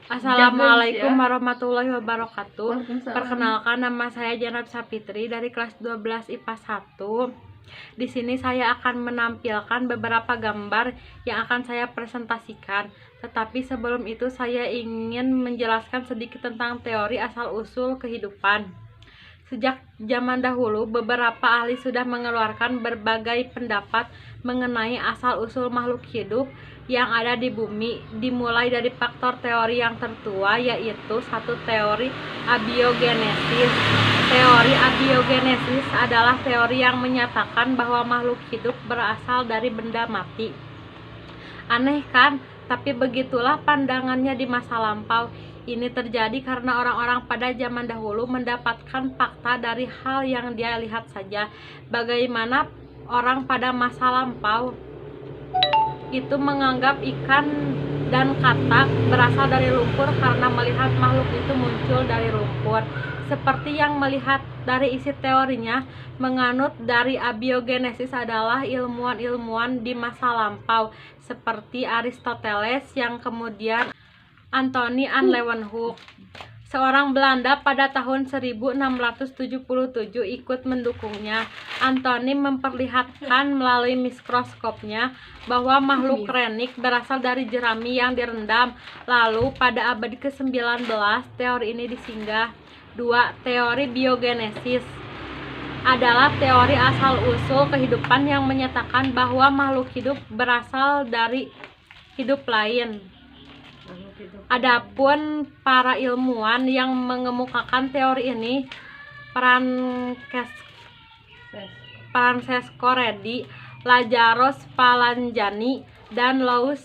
Assalamualaikum warahmatullahi wabarakatuh. Waalaikumsalam. Perkenalkan, nama saya Janab Sapitri dari kelas 12 IPA 1. Di sini saya akan menampilkan beberapa gambar yang akan saya presentasikan. Tetapi sebelum itu saya ingin menjelaskan sedikit tentang teori asal-usul kehidupan. Sejak zaman dahulu, beberapa ahli sudah mengeluarkan berbagai pendapat mengenai asal-usul makhluk hidup yang ada di bumi, dimulai dari faktor teori yang tertua, yaitu satu teori abiogenesis. Teori abiogenesis adalah teori yang menyatakan bahwa makhluk hidup berasal dari benda mati. Aneh kan? Tapi begitulah pandangannya di masa lampau. Ini terjadi karena orang-orang pada zaman dahulu mendapatkan fakta dari hal yang dia lihat saja. Bagaimana orang pada masa lampau itu menganggap ikan dan katak berasal dari lumpur karena melihat makhluk itu muncul dari lumpur. Seperti yang melihat dari isi teorinya, menganut dari abiogenesis adalah ilmuwan-ilmuwan di masa lampau seperti Aristoteles, yang kemudian Anthony van Leeuwenhoek, seorang Belanda, pada tahun 1677 ikut mendukungnya. Anthony memperlihatkan melalui mikroskopnya bahwa makhluk renik berasal dari jerami yang direndam. Lalu pada abad ke-19 teori ini disinggah. 2. Teori biogenesis adalah teori asal-usul kehidupan yang menyatakan bahwa makhluk hidup berasal dari hidup lain. Adapun para ilmuwan yang mengemukakan teori ini, Francesco Redi, Lazzaro Spallanzani, dan Louis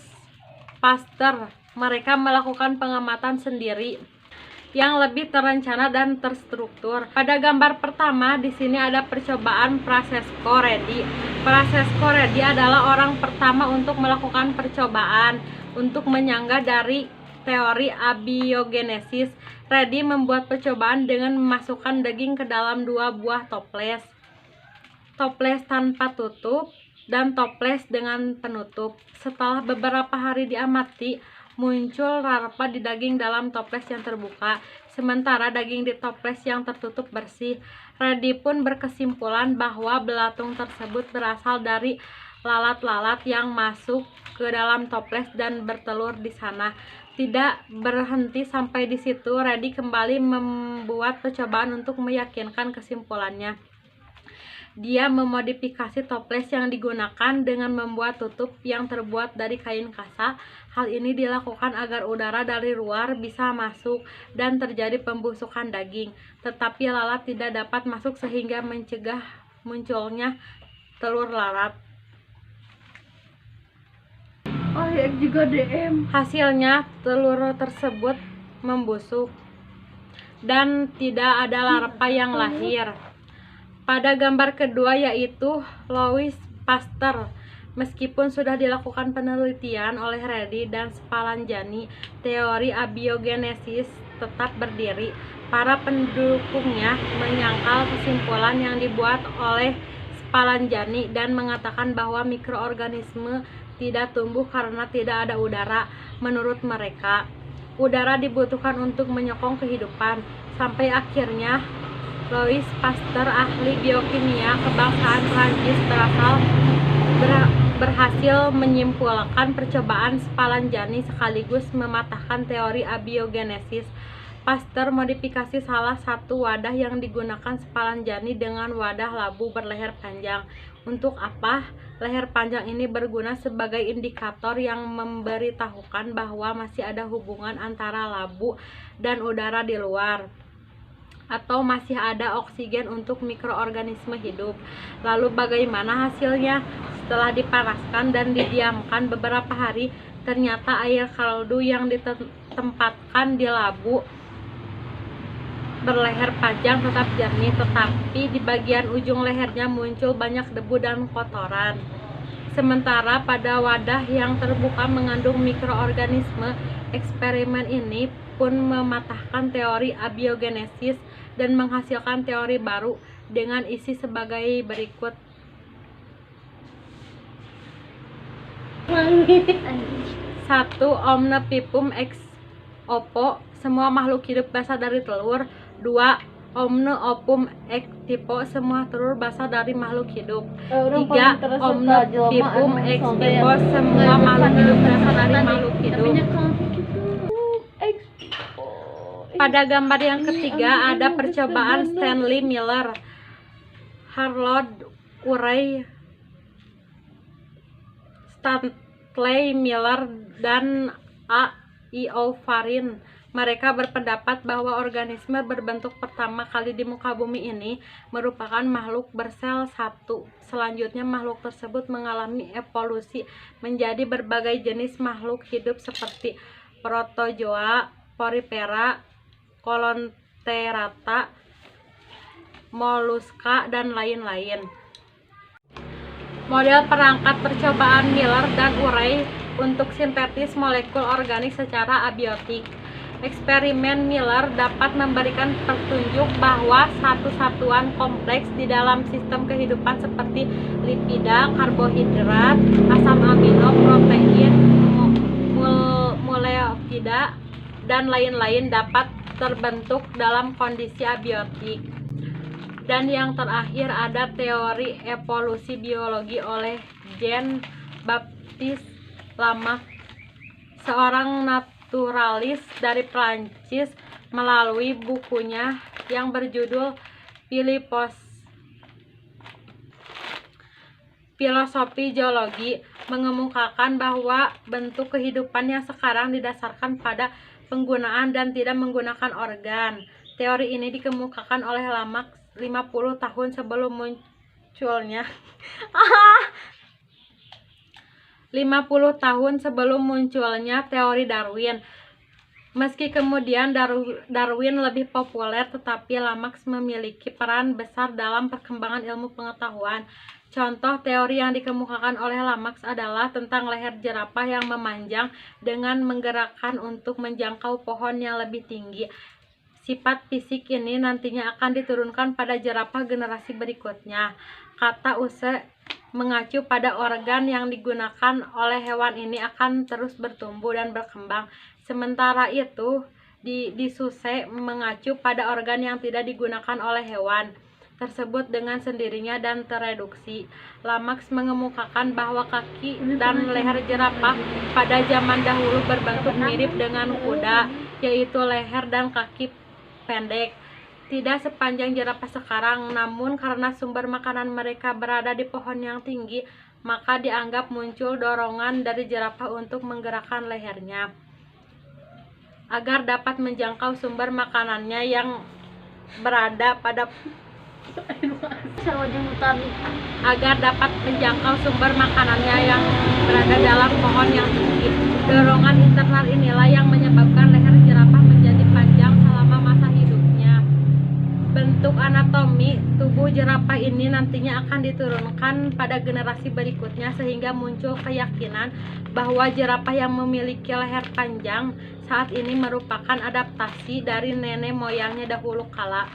Pasteur. Mereka melakukan pengamatan sendiri yang lebih terencana dan terstruktur. Pada gambar pertama di sini ada percobaan Francesco Redi. Francesco Redi adalah orang pertama untuk melakukan percobaan untuk menyanggah dari teori abiogenesis. Redi membuat percobaan dengan memasukkan daging ke dalam 2 buah toples. Toples tanpa tutup dan toples dengan penutup. Setelah beberapa hari diamati, muncul larva di daging dalam toples yang terbuka, sementara daging di toples yang tertutup bersih. Redi pun berkesimpulan bahwa belatung tersebut berasal dari lalat-lalat yang masuk ke dalam toples dan bertelur di sana. Tidak berhenti sampai di situ, Redi kembali membuat percobaan untuk meyakinkan kesimpulannya. Dia memodifikasi toples yang digunakan dengan membuat tutup yang terbuat dari kain kasa. Hal ini dilakukan agar udara dari luar bisa masuk dan terjadi pembusukan daging, tetapi lalat tidak dapat masuk sehingga mencegah munculnya telur lalat. Oh ya, juga DM. Hasilnya telur tersebut membusuk dan tidak ada larva yang lahir. Pada gambar kedua, yaitu Louis Pasteur, meskipun sudah dilakukan penelitian oleh Redi dan Spallanzani, teori abiogenesis tetap berdiri. Para pendukungnya menyangkal kesimpulan yang dibuat oleh Spallanzani dan mengatakan bahwa mikroorganisme tidak tumbuh karena tidak ada udara. Menurut mereka, udara dibutuhkan untuk menyokong kehidupan. Sampai akhirnya Louis Pasteur, ahli biokimia kebangsaan Prancis, berhasil menyimpulkan percobaan Spallanzani sekaligus mematahkan teori abiogenesis. Pasteur modifikasi salah satu wadah yang digunakan Spallanzani dengan wadah labu berleher panjang. Untuk apa? Leher panjang ini berguna sebagai indikator yang memberitahukan bahwa masih ada hubungan antara labu dan udara di luar, atau masih ada oksigen untuk mikroorganisme hidup. Lalu bagaimana hasilnya? Setelah dipanaskan dan didiamkan beberapa hari, ternyata air kaldu yang ditempatkan di labu berleher panjang tetap jernih, tetapi di bagian ujung lehernya muncul banyak debu dan kotoran. Sementara pada wadah yang terbuka mengandung mikroorganisme, eksperimen ini pun mematahkan teori abiogenesis dan menghasilkan teori baru dengan isi sebagai berikut. 1. Omnipipum ex Opo, semua makhluk hidup berasal dari telur. 2. Omne opum ex typo, semua telur berasal dari makhluk hidup. 3. Omne pipum ex typo, semua makhluk hidup berasal dari makhluk hidup. Pada gambar yang ketiga ada percobaan Stanley Miller, Harold Urey, Stanley Miller, dan A. I.O. Farin. Mereka berpendapat bahwa organisme berbentuk pertama kali di muka bumi ini merupakan makhluk bersel satu. Selanjutnya makhluk tersebut mengalami evolusi menjadi berbagai jenis makhluk hidup seperti protozoa, porifera, kolonterata, moluska, dan lain-lain. Model perangkat percobaan Miller dan Urey untuk sintetis molekul organik secara abiotik. Eksperimen Miller dapat memberikan petunjuk bahwa satu satuan kompleks di dalam sistem kehidupan seperti lipida, karbohidrat, asam amino, protein, molekida, dan lain-lain dapat terbentuk dalam kondisi abiotik. Dan yang terakhir ada teori evolusi biologi oleh Jean-Baptiste Lamarck, seorang naturalis dari Prancis, melalui bukunya yang berjudul Filosofi Geologi, mengemukakan bahwa bentuk kehidupan yang sekarang didasarkan pada penggunaan dan tidak menggunakan organ. Teori ini dikemukakan oleh Lamarck 50 tahun sebelum munculnya 50 tahun sebelum munculnya teori Darwin. Meski kemudian Darwin lebih populer, tetapi Lamarck memiliki peran besar dalam perkembangan ilmu pengetahuan. Contoh teori yang dikemukakan oleh Lamarck adalah tentang leher jerapah yang memanjang dengan menggerakkan untuk menjangkau pohon yang lebih tinggi. Sifat fisik ini nantinya akan diturunkan pada jerapah generasi berikutnya. Kata Use mengacu pada organ yang digunakan oleh hewan ini akan terus bertumbuh dan berkembang. Sementara itu, Disuse mengacu pada organ yang tidak digunakan oleh hewan tersebut dengan sendirinya dan tereduksi. Lamarck mengemukakan bahwa kaki dan leher jerapah pada zaman dahulu berbentuk mirip dengan kuda, yaitu leher dan kaki pendek. Tidak sepanjang jerapah sekarang, namun karena sumber makanan mereka berada di pohon yang tinggi, maka dianggap muncul dorongan dari jerapah untuk menggerakkan lehernya agar dapat menjangkau sumber makanannya yang berada dalam pohon yang tinggi. Dorongan internal inilah yang menyebabkan leher jerapah menjadi panjang selama masa hidupnya. Bentuk anatomi tubuh jerapah ini nantinya akan diturunkan pada generasi berikutnya, sehingga muncul keyakinan bahwa jerapah yang memiliki leher panjang saat ini merupakan adaptasi dari nenek moyangnya dahulu kala.